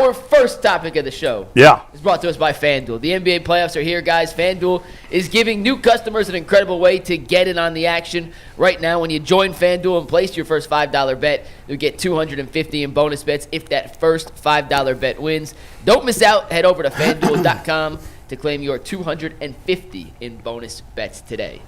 Our first topic of the show is brought to us by FanDuel. The NBA playoffs are here, guys. FanDuel is giving new customers an incredible way to get in on the action. Right now, when you join FanDuel and place your first $5 bet, you'll get $250 in bonus bets if that first $5 bet wins. Don't miss out. Head over to FanDuel.com to claim your $250 in bonus bets today.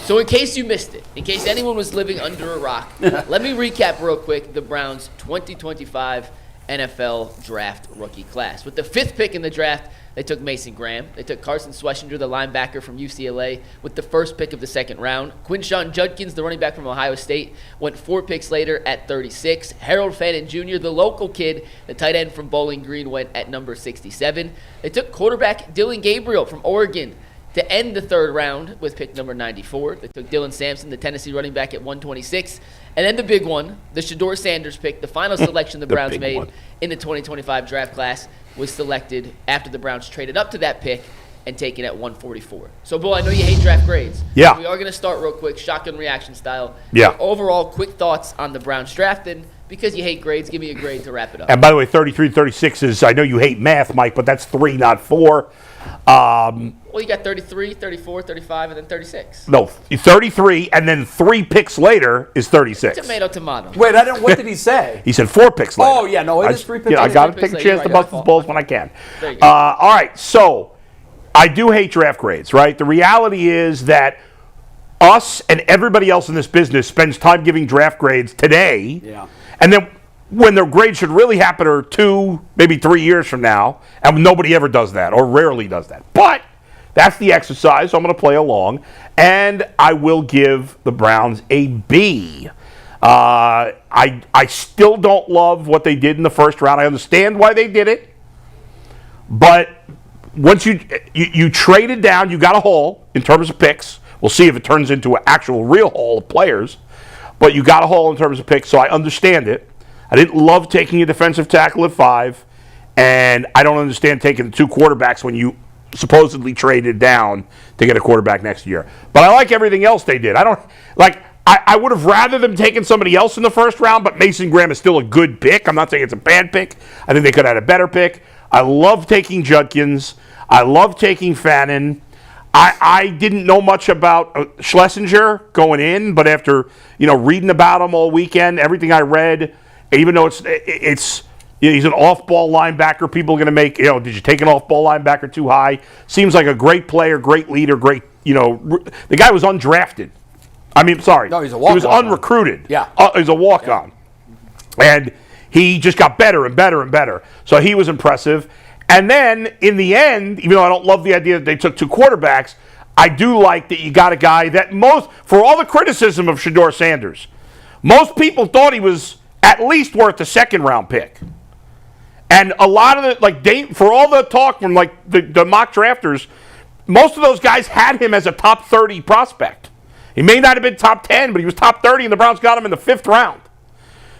So in case you missed it, in case anyone was living under a rock, let me recap real quick the Browns' 2025 NFL draft rookie class. With the 5th pick in the draft, they took Mason Graham. They took Carson Schlesinger, the linebacker from UCLA, with the 1st pick of the 2nd round. Quinshon Judkins, the running back from Ohio State, went 4 picks later at 36. Harold Fannin Jr., the local kid, the tight end from Bowling Green, went at number 67. They took quarterback Dylan Gabriel from Oregon to end the 3rd round with pick number 94. They took Dylan Sampson, the Tennessee running back, at 126. And then the big one, the Shedeur Sanders pick, the final selection the Browns made in the 2025 draft class, was selected after the Browns traded up to that pick and taken at 144. So, Bull, I know you hate draft grades. Yeah. We are going to start real quick, shotgun reaction style. Yeah. Overall, quick thoughts on the Browns draft, and because you hate grades, give me a grade to wrap it up. And by the way, 33-36 is, I know you hate math, Mike, but that's 3, not 4. Well, you got 33, 34, 35, and then 36. No, 33, and then 3 picks later is 36. Tomato. Wait, I don't. What did he say? He said 4 picks later. Oh, yeah, no, it is 3 picks. I got to take a chance to bust his balls when I can. All right, so I do hate draft grades, right? The reality is that us and everybody else in this business spends time giving draft grades today. Yeah. And then when their grade should really happen are 2, maybe 3 years from now, and nobody ever does that or rarely does that. But that's the exercise, so I'm going to play along, and I will give the Browns a B. I still don't love what they did in the 1st round. I understand why they did it, but once you traded down, you got a haul in terms of picks. We'll see if it turns into an actual real haul of players, but you got a haul in terms of picks, so I understand it. I didn't love taking a defensive tackle at 5, and I don't understand taking 2 quarterbacks when you supposedly traded down to get a quarterback next year. But I like everything else they did. I would have rather them taken somebody else in the 1st round, but Mason Graham is still a good pick. I'm not saying it's a bad pick. I think they could have had a better pick. I love taking Judkins. I love taking Fannin. I didn't know much about Schlesinger going in, but after reading about him all weekend, everything I read, even though he's an off-ball linebacker, people are going to make, did you take an off-ball linebacker too high? Seems like a great player, great leader, great, the guy was undrafted. I mean, sorry. No, he's a walk-on. He was unrecruited. Yeah. He's a walk-on. Yeah. And he just got better and better and better. So he was impressive. And then, in the end, even though I don't love the idea that they took 2 quarterbacks, I do like that you got a guy that for all the criticism of Shedeur Sanders, most people thought he was at least worth the 2nd round pick. And a lot of it, for all the talk from the mock drafters, most of those guys had him as a top 30 prospect. He may not have been top 10, but he was top 30, and the Browns got him in the 5th round.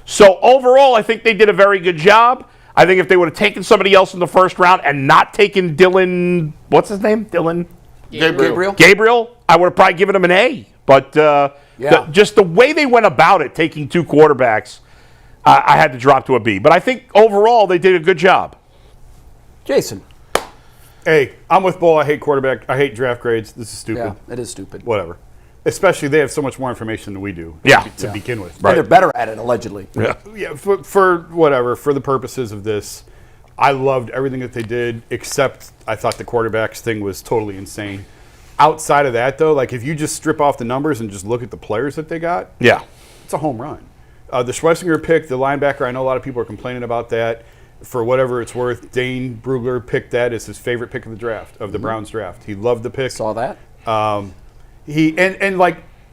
So overall, I think they did a very good job. I think if they would have taken somebody else in the 1st round and not taken Dylan, what's his name? Gabriel, I would have probably given him an A. But just the way they went about it, taking 2 quarterbacks, I had to drop to a B. But I think overall they did a good job. Jason. Hey, I'm with Bull. I hate quarterback. I hate draft grades. This is stupid. Yeah, it is stupid. Whatever. Especially they have so much more information than we do to begin with. Right. And they're better at it, allegedly. Yeah, for whatever, for the purposes of this, I loved everything that they did, except I thought the quarterbacks thing was totally insane. Outside of that, though, if you just strip off the numbers and just look at the players that they got, it's a home run. The Schlesinger pick, the linebacker, I know a lot of people are complaining about that. For whatever it's worth, Dane Brugler picked that as his favorite pick of the draft, of the Browns draft. He loved the pick. Saw that.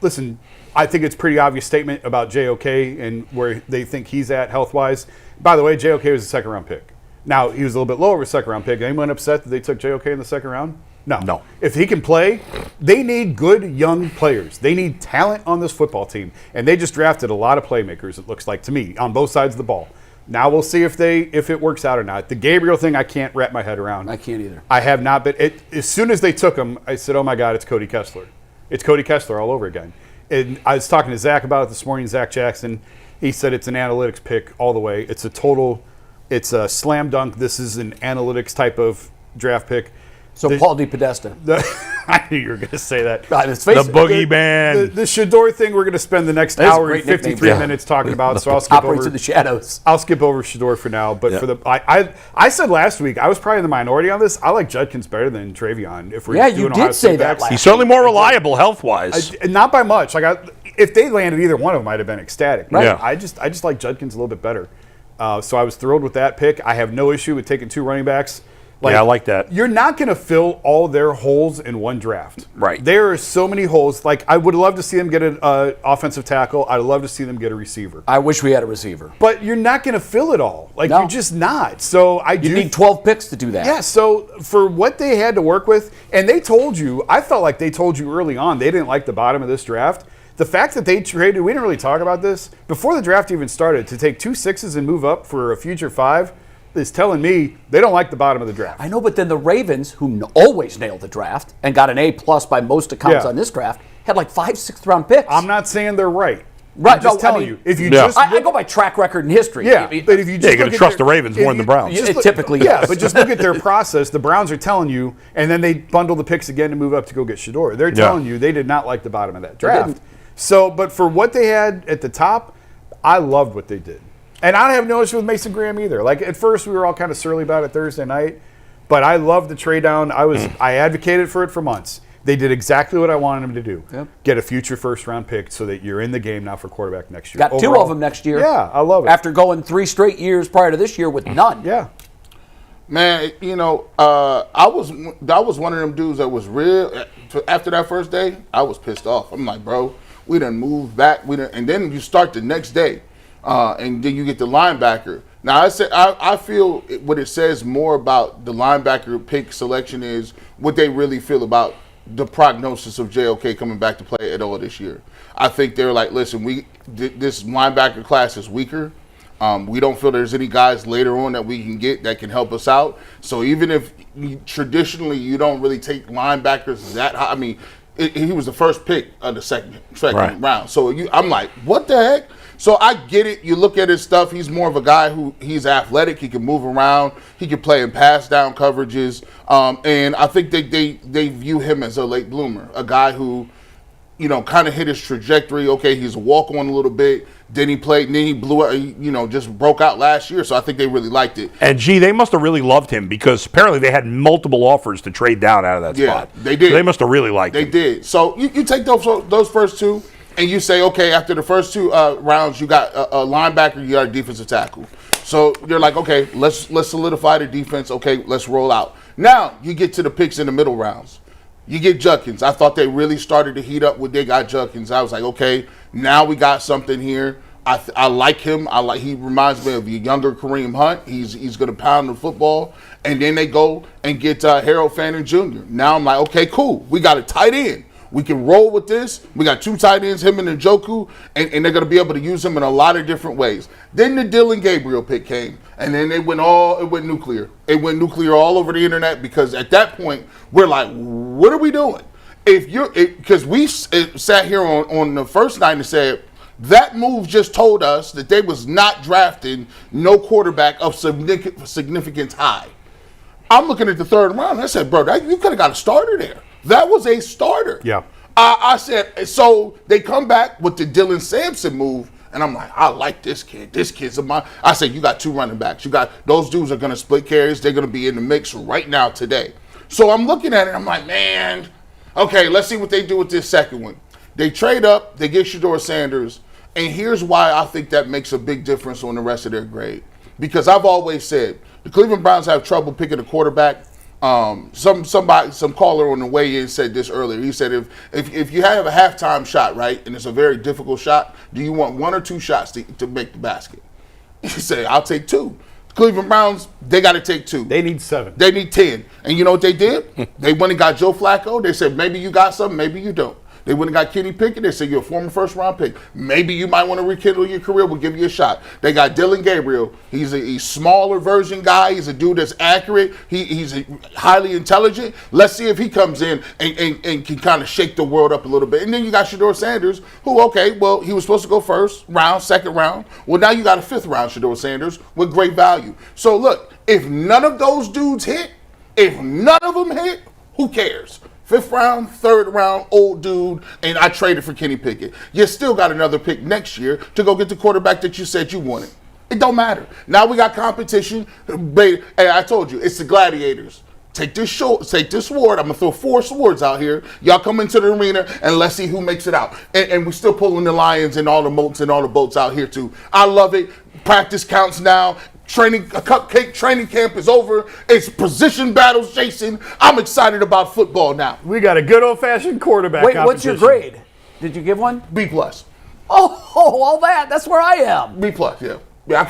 Listen, I think it's a pretty obvious statement about JOK and where they think he's at health-wise. By the way, JOK was a 2nd round pick. Now, he was a little bit lower of a 2nd round pick. Anyone upset that they took JOK in the 2nd round? No. If he can play, they need good young players. They need talent on this football team. And they just drafted a lot of playmakers, it looks like to me, on both sides of the ball. Now we'll see if it works out or not. The Gabriel thing, I can't wrap my head around. I can't either. I have not been. As soon as they took him, I said, oh my God, it's Cody Kessler. It's Cody Kessler all over again. And I was talking to Zach about it this morning, Zach Jackson. He said it's an analytics pick all the way. It's a total It's a slam dunk. This is an analytics type of draft pick. So Paul DePodesta. I knew you were going to say that. Let's face The boogeyman. The Shedeur thing we're going to spend the next That's a hour great and 53 nickname. minutes talking about, so I'll skip Operates over. in the shadows. I'll skip over Shedeur for now, but for the I said last week I was probably in the minority on this. I like Judkins better than Travion. If we're You doing Ohio did State say that backs. last He's certainly more reliable health-wise. Not by much. If they landed either one of them, I'd have been ecstatic. Right. Yeah. I just like Judkins a little bit better. So I was thrilled with that pick. I have no issue with taking 2 running backs. I like that. You're not going to fill all their holes in one draft. Right. There are so many holes. Like, I would love to see them get an offensive tackle. I'd love to see them get a receiver. I wish we had a receiver. But you're not going to fill it all. Like, No. you're just not. So You need 12 picks to do that. Yeah, so for what they had to work with, and they told you, I felt like they told you early on they didn't like the bottom of this draft. The fact that they traded, we didn't really talk about this, before the draft even started, to take 2 6s and move up for a future 5 is telling me they don't like the bottom of the draft. I know, but then the Ravens, who always nailed the draft and got an A+ by most accounts Yeah. on this draft, had like 5 6th-round picks. I'm not saying they're right. Right, I'm just no, I telling mean- you. If you Yeah. just I look- go by track record and history. yeah, but if you just you got to look at trust their- the Ravens if more than the you- Browns. It typically Yeah, is. but just look at their process. The Browns are telling you, and then they bundle the picks again to move up to go get Shedeur. They're telling you they did not like the bottom of that draft. didn't. So, but for what they had at the top, I loved what they did. And I have no issue with Mason Graham either. Like, at first we were all kind of surly about it Thursday night, but I loved the trade down. I advocated for it for months. They did exactly what I wanted them to do. Yep. Get a future first-round pick so that you're in the game now for quarterback next year. Got 2 Overall, of them next year. Yeah, I love it. After going 3 straight years prior to this year with none. Yeah. Man, I was one of them dudes that was real. After that first day, I was pissed off. I'm like, bro, we done moved back. And then you start the next day, and then you get the linebacker. Now, I feel what it says more about the linebacker pick selection is what they really feel about the prognosis of JOK coming back to play at all this year. I think they're like, listen, this linebacker class is weaker. We don't feel there's any guys later on that we can get that can help us out. So even if traditionally you don't really take linebackers that high, I mean, he was the first pick of the second Right. round. So I'm like, what the heck? So I get it. You look at his stuff. He's more of a guy he's athletic. He can move around. He can play in pass down coverages. And I think they view him as a late bloomer, a guy who, kind of hit his trajectory. Okay, he's a walk-on a little bit. Then he played, and then he blew out, just broke out last year. So I think they really liked it. And, they must have really loved him because apparently they had multiple offers to trade down out of that spot. They did. So they must have really liked him. They did. So you take those first 2, and you say, okay, after the first 2 rounds, you got a linebacker, you got a defensive tackle. So you're like, okay, let's solidify the defense. Okay, let's roll out. Now you get to the picks in the middle rounds. You get Judkins. I thought they really started to heat up when they got Judkins. I was like, okay, now we got something here. I like him. He reminds me of a younger Kareem Hunt. He's going to pound the football. And then they go and get Harold Fannin Jr. Now I'm like, okay, cool. We got a tight end. We can roll with this. We got 2 tight ends, him and Njoku, and they're going to be able to use him in a lot of different ways. Then the Dylan Gabriel pick came, and then it went nuclear. It went nuclear all over the internet because at that point, we're like, what are we doing? Because we sat here on the first night and said, that move just told us that they was not drafting no quarterback of significance high. I'm looking at the 3rd round, and I said, bro, you could have got a starter there. That was a starter. Yeah. I said, so they come back with the Dylan Sampson move, and I'm like, I like this kid. This kid's I said, you got 2 running backs. Those dudes are going to split carries. They're going to be in the mix right now today. So I'm looking at it, I'm like, man, okay, let's see what they do with this second one. They trade up, they get Shedeur Sanders, and here's why I think that makes a big difference on the rest of their grade. Because I've always said, the Cleveland Browns have trouble picking a quarterback. Some caller on the way in said this earlier. He said if you have a halftime shot, right, and it's a very difficult shot, do you want 1 or 2 shots to make the basket? He said, I'll take 2. Cleveland Browns, they got to take 2. They need 7. They need 10. And you know what they did? They went and got Joe Flacco. They said, maybe you got something, maybe you don't. They wouldn't got Kenny Pickett. They said you're a former first-round pick. Maybe you might want to rekindle your career. We'll give you a shot. They got Dylan Gabriel. He's a smaller version guy. He's a dude that's accurate. He's highly intelligent. Let's see if he comes in and can kind of shake the world up a little bit. And then you got Shedeur Sanders, who, okay, well, he was supposed to go first round, second round. Well, now you got a fifth-round Shedeur Sanders with great value. So, look, if none of those dudes hit, who cares? Fifth round, third round, old dude, and I traded for Kenny Pickett. You still got another pick next year to go get the quarterback that you said you wanted. It don't matter. Now we got competition. And I told you, it's the gladiators. Take this sword. I'm going to throw 4 swords out here. Y'all come into the arena, and let's see who makes it out. And we're still pulling the lions and all the moats and all the boats out here, too. I love it. Practice counts now. Cupcake training camp is over. It's position battles, Jason. I'm excited about football now. We got a good old-fashioned quarterback Wait, what's your grade? Did you give one? B+. Oh, all that. That's where I am. B+, yeah.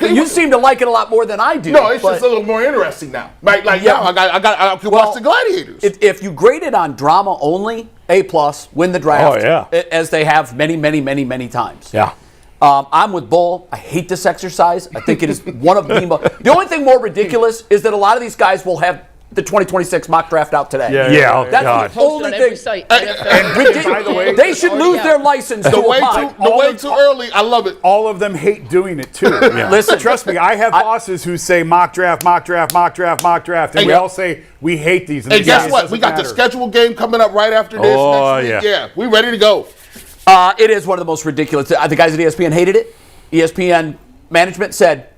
You seem to like it a lot more than I do. No, it's just a little more interesting now. Now I can watch the gladiators. If you grade it on drama only, A+, win the draft. Oh, yeah. As they have many times. Yeah. I'm with Bull. I hate this exercise. I think it is one of the only thing more ridiculous is that a lot of these guys will have the 2026 mock draft out today. Yeah. That's the only thing. And by the way, they should lose their license the way too early. I love it. All of them hate doing it too. Listen, trust me. I have bosses who say mock draft, and we all say we hate these. And guess what? We got the scheduled game coming up right after this next week. Yeah, we ready to go. It is one of the most ridiculous. The guys at ESPN hated it. ESPN management said,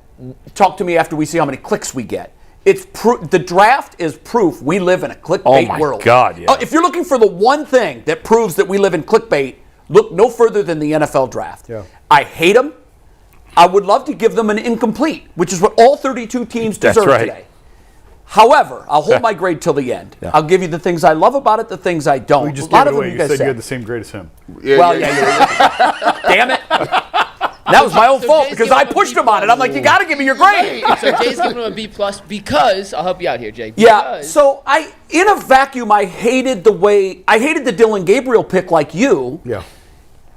talk to me after we see how many clicks we get. It's the draft is proof we live in a clickbait world. Oh, my God, yeah. If you're looking for the one thing that proves that we live in clickbait, look no further than the NFL draft. Yeah. I hate them. I would love to give them an incomplete, which is what all 32 teams deserve today. However, I'll hold my grade till the end. Yeah. I'll give you the things I love about it, the things I don't. We just gave it away. You said you had the same grade as him. Yeah. Damn it. That was my own fault because I pushed him on it. I'm like, you got to give me your grade. So Jay's giving him a B+ because I'll help you out here, Jay. Yeah. So in a vacuum, I hated the Dylan Gabriel pick like you. Yeah.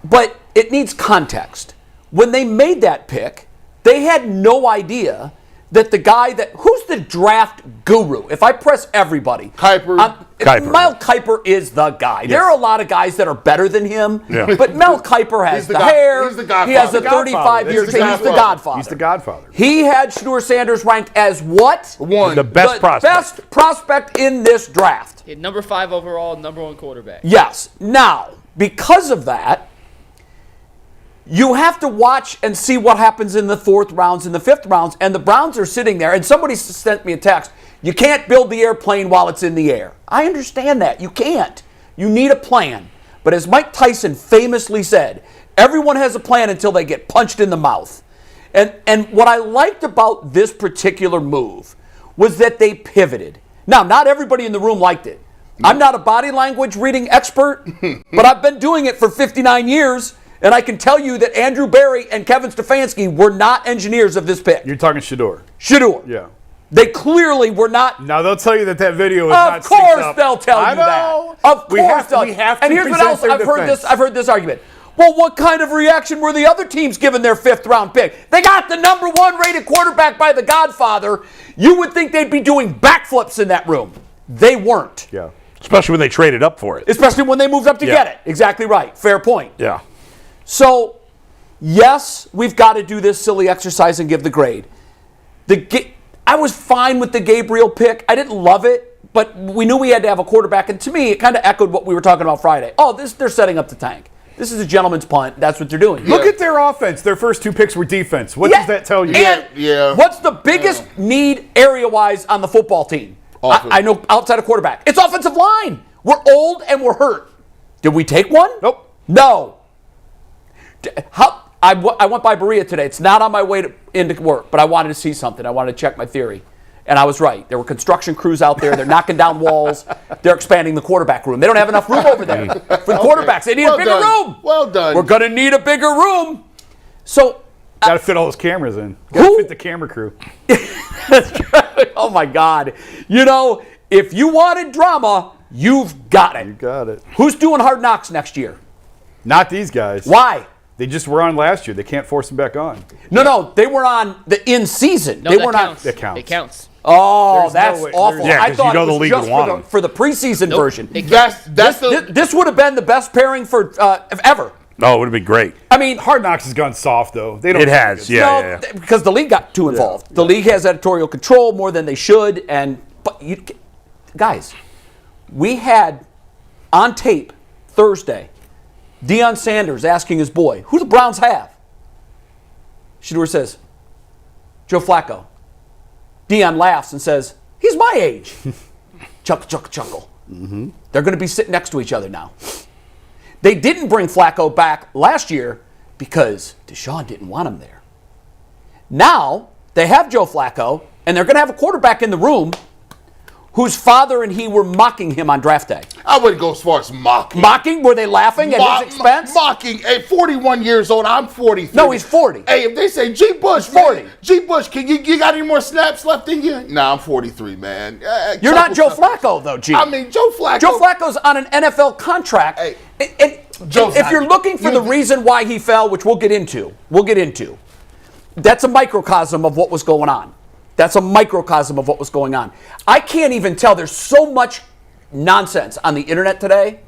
But it needs context. When they made that pick, they had no idea that the guy who's the draft guru? If I press everybody. Kiper. Mel Kiper is the guy. Yes. There are a lot of guys that are better than him, but Mel Kiper has the hair. He's the Godfather. He has a 35-year team. He's the Godfather. He's the Godfather. He had Shedeur Sanders ranked as what? The best prospect. Best prospect in this draft. Number 5 overall, number 1 quarterback. Yes. Now, because of that, you have to watch and see what happens in the 4th rounds and the 5th rounds, and the Browns are sitting there, and somebody sent me a text, you can't build the airplane while it's in the air. I understand that. You can't. You need a plan. But as Mike Tyson famously said, everyone has a plan until they get punched in the mouth. And what I liked about this particular move was that they pivoted. Now, not everybody in the room liked it. I'm not a body language reading expert, but I've been doing it for 59 years. And I can tell you that Andrew Berry and Kevin Stefanski were not engineers of this pick. You're talking Shedeur. Shedeur. Yeah. They clearly were not. Now they'll tell you that video is not. Of course they'll tell you that. Of course we have to. And here's what else I've heard this argument. Well, what kind of reaction were the other teams given their 5th round pick? They got the number 1 rated quarterback by the Godfather. You would think they'd be doing backflips in that room. They weren't. Yeah. Especially when they traded up for it. Especially when they moved up to get it. Exactly right. Fair point. Yeah. So, yes, we've got to do this silly exercise and give the grade. I was fine with the Gabriel pick. I didn't love it, but we knew we had to have a quarterback. And to me, it kind of echoed what we were talking about Friday. They're setting up the tank. This is a gentleman's punt. That's what they're doing. Look at their offense. Their first 2 picks were defense. What does that tell you? And what's the biggest need area-wise on the football team? I know outside of quarterback. It's offensive line. We're old and we're hurt. Did we take one? Nope. No. I went by Berea today. It's not on my way into work, but I wanted to see something. I wanted to check my theory. And I was right. There were construction crews out there. They're knocking down walls. They're expanding the quarterback room. They don't have enough room over there for the quarterbacks. They need a bigger room. Well done. We're going to need a bigger room. So got to fit all those cameras in. Got to fit the camera crew. Oh, my God. If you wanted drama, you've got it. You got it. Who's doing Hard Knocks next year? Not these guys. Why? They just were on last year. They can't force them back on. No, they were on the in-season. No, they that were counts. not. It counts. It counts. Oh, There's that's no way- awful. Yeah, I 'cause thought you know it the was league just would want for the preseason Nope. version. It That's the This would have been the best pairing for ever. No, it would have been great. I mean, Hard Knocks has gone soft, though. They don't. It has, yeah. no, because the league got too involved. The league has editorial control more than they should. Guys, we had on tape Thursday Deion Sanders asking his boy, "Who do the Browns have?" Shedeur says, "Joe Flacco." Deion laughs and says, "He's my age." Chuckle, chuckle, chuckle. Mm-hmm. They're going to be sitting next to each other now. They didn't bring Flacco back last year because Deshaun didn't want him there. Now they have Joe Flacco, and they're going to have a quarterback in the room whose father and he were mocking him on draft day. I wouldn't go as far as mocking. Mocking? Were they laughing at his expense? Mocking. Hey, 41 years old. I'm 43. No, he's 40. Hey, if they say, G. Bush, He's 40. man, G. Bush, can you got any more snaps left in you? Nah, I'm 43, man. You're not Joe Flacco, though, G. I mean, Joe Flacco. Joe Flacco's on an NFL contract. Hey, And if you're looking for the reason why he fell, which we'll get into, that's a microcosm of what was going on. That's a microcosm of what was going on. I can't even tell. There's so much nonsense on the internet today.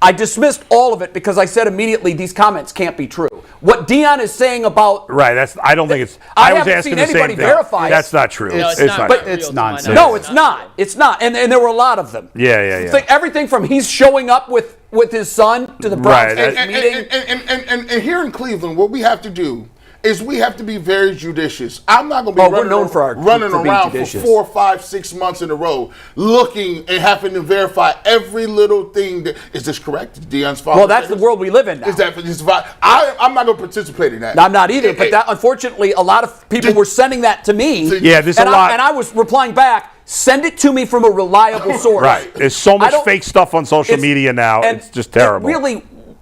I dismissed all of it because I said immediately these comments can't be true. What Deion is saying about Right. I don't think it's. I was haven't asking seen the same anybody thing. verify it. That's not true. No, it's not. not. Real it's to my nonsense. knowledge. no, it's not. It's not. And there were a lot of them. Yeah. Everything from he's showing up with his son to the Browns Right. meeting. And here in Cleveland, what we have to do is we have to be very judicious. I'm not going to be we're known for running being around judicious. for 4, 5, 6 months in a row, looking and having to verify every little thing. Is this correct? Is Deion's father? Well, that's the world we live in now. Is that I'm not going to participate in that. I'm not either, but that unfortunately, a lot of people were sending that to me. Yeah, there's and a lot. And I was replying back, send it to me from a reliable source. Right. There's so much fake stuff on social it's- media now. and It's just terrible. it really,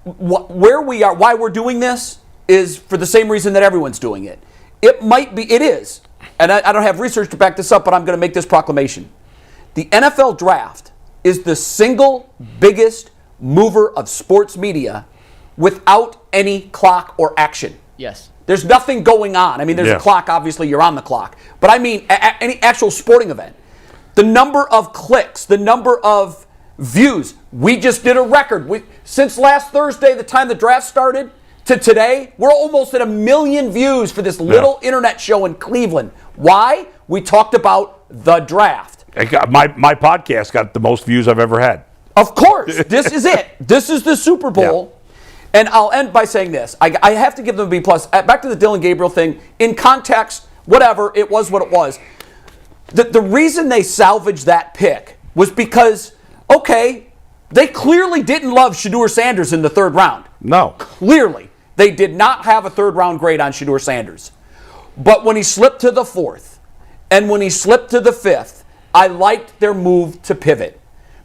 where we are, why we're doing this is for the same reason that everyone's doing it. It is, and I don't have research to back this up, but I'm going to make this proclamation. The NFL draft is the single biggest mover of sports media without any clock or action. Yes. There's nothing going on. I mean, there's a clock, obviously, you're on the clock. But I mean, any actual sporting event. The number of clicks, the number of views. We just did a record. Since last Thursday, the time the draft started, to today, we're almost at 1 million views for this little internet show in Cleveland. Why? We talked about the draft. My podcast got the most views I've ever had. Of course. This is it. This is the Super Bowl. Yeah. And I'll end by saying this. I have to give them a B+. Back to the Dylan Gabriel thing. In context, whatever, it was what it was. The reason they salvaged that pick was because, okay, they clearly didn't love Shedeur Sanders in the third round. No. Clearly. They did not have a third-round grade on Shedeur Sanders. But when he slipped to the fourth and when he slipped to the fifth, I liked their move to pivot.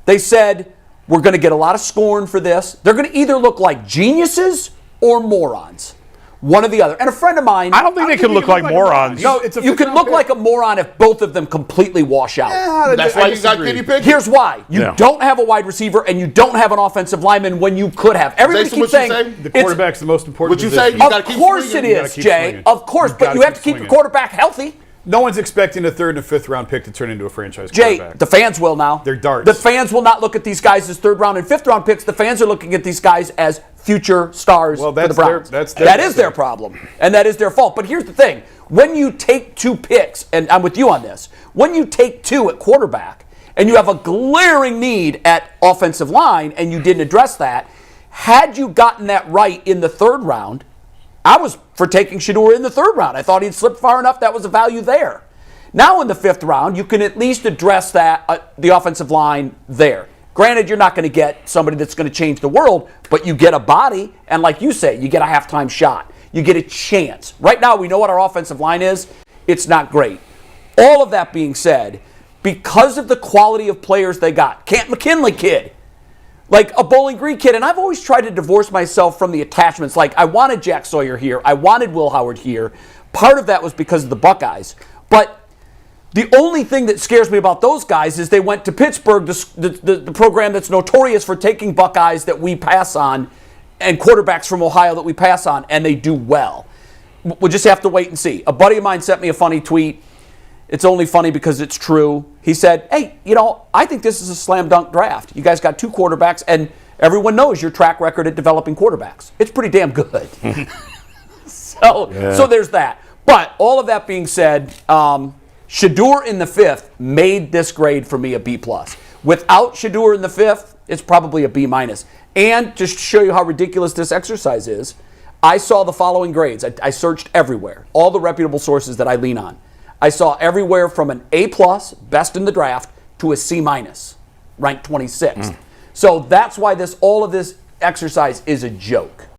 They said, we're going to get a lot of scorn for this. They're going to either look like geniuses or morons. One or the other. And a friend of mine... I don't think they could look like morons. No, you can look like a moron if both of them completely wash out. That's why you got Kenny Pickett. Here's why. You don't have a wide receiver and you don't have an offensive lineman when you could have. Everybody Jason, keeps what you saying... say? The quarterback's the most important What you say? position. You gotta Of keep course it swinging. You gotta is, keep Jay. swinging. Of course. You But gotta you have to keep keep your swinging. quarterback healthy. No one's expecting a third and fifth round pick to turn into a franchise Jay, quarterback. the fans will now. They're darts. The fans will not look at these guys as third round and fifth round picks. The fans are looking at these guys as future stars for the Browns. That is their problem, and that is their fault. But here's the thing. When you take 2 picks, and I'm with you on this, when you take 2 at quarterback and you have a glaring need at offensive line and you didn't address that, had you gotten that right in the third round, I was for taking Shedeur in the third round. I thought he'd slipped far enough. That was a value there. Now in the fifth round, you can at least address that, the offensive line there. Granted, you're not going to get somebody that's going to change the world, but you get a body, and like you say, you get a halftime shot. You get a chance. Right now, we know what our offensive line is. It's not great. All of that being said, because of the quality of players they got, Can't McKinley kid, like a Bowling Green kid, and I've always tried to divorce myself from the attachments. Like, I wanted Jack Sawyer here. I wanted Will Howard here. Part of that was because of the Buckeyes. But the only thing that scares me about those guys is they went to Pittsburgh, the program that's notorious for taking Buckeyes that we pass on and quarterbacks from Ohio that we pass on, and they do well. We'll just have to wait and see. A buddy of mine sent me a funny tweet. It's only funny because it's true. He said, hey, I think this is a slam dunk draft. You guys got 2 quarterbacks, and everyone knows your track record at developing quarterbacks. It's pretty damn good. So there's that. But all of that being said, Shedeur in the 5th made this grade for me a B+. Without Shedeur in the 5th, it's probably a B-. And just to show you how ridiculous this exercise is, I saw the following grades. I searched everywhere, all the reputable sources that I lean on. I saw everywhere from an A+, best in the draft, to a C-, ranked 26th. So that's why all of this exercise is a joke.